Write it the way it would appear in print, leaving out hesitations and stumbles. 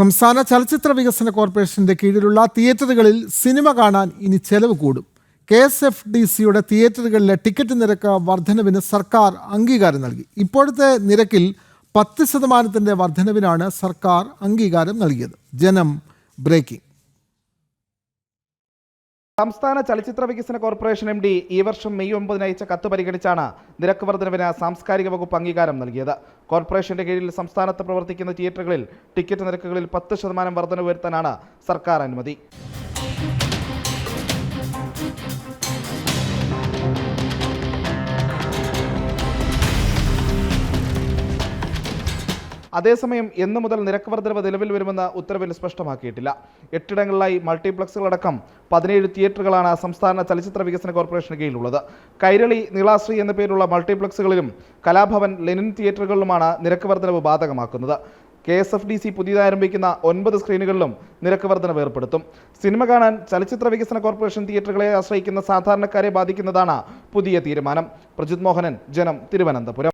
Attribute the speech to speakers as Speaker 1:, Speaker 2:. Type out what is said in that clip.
Speaker 1: സംസ്ഥാന ചലച്ചിത്ര വികസന കോർപ്പറേഷന്റെ കീഴിലുള്ള തിയേറ്ററുകളിൽ സിനിമ കാണാൻ ഇനി ചെലവ് കൂടും. KSFDCയുടെ തിയേറ്ററുകളിലെ ടിക്കറ്റ് നിരക്ക് വർധനവിന് സർക്കാർ അംഗീകാരം നൽകി. ഇപ്പോഴത്തെ നിരക്കിൽ 10% വർധനവിനാണ് സർക്കാർ അംഗീകാരം നൽകിയത്. ജനം ബ്രേക്കിംഗ്.
Speaker 2: സംസ്ഥാന ചലച്ചിത്ര വികസന കോർപ്പറേഷൻ MD ഈ വർഷം മെയ് 9 അയച്ച കത്ത് പരിഗണിച്ചാണ് നിരക്ക് വർധനവിന് സാംസ്കാരിക വകുപ്പ് അംഗീകാരം നൽകിയത്. കോർപ്പറേഷന്റെ കീഴിൽ സംസ്ഥാനത്ത് പ്രവർത്തിക്കുന്ന തിയേറ്ററുകളിൽ ടിക്കറ്റ് നിരക്കുകളിൽ 10% വർധന വരുത്താനാണ് സർക്കാർ അനുമതി. അതേസമയം എന്നു മുതൽ നിരക്ക് വർധനവ് നിലവിൽ വരുമെന്ന് ഉത്തരവിൽ സ്പഷ്ടമാക്കിയിട്ടില്ല. 8 ഇടങ്ങളിലായി മൾട്ടിപ്ലക്സുകളടക്കം 17 തിയേറ്ററുകളാണ് സംസ്ഥാന ചലച്ചിത്ര വികസന കോർപ്പറേഷന് കീഴിലുള്ളത്. കൈരളി, നീളാശ്രീ എന്ന പേരുള്ള മൾട്ടിപ്ലക്സുകളിലും കലാഭവൻ, ലെനിൻ തിയേറ്ററുകളിലുമാണ് നിരക്ക് വർധനവ് ബാധകമാക്കുന്നത്. KSFDC പുതിയതായി ആരംഭിക്കുന്ന 9 സ്ക്രീനുകളിലും നിരക്ക് വർധനവ് ഏർപ്പെടുത്തും. സിനിമ കാണാൻ ചലച്ചിത്ര വികസന കോർപ്പറേഷൻ തിയേറ്ററുകളെ ആശ്രയിക്കുന്ന സാധാരണക്കാരെ ബാധിക്കുന്നതാണ് പുതിയ തീരുമാനം. പ്രജിത് മോഹനൻ, ജനം, തിരുവനന്തപുരം.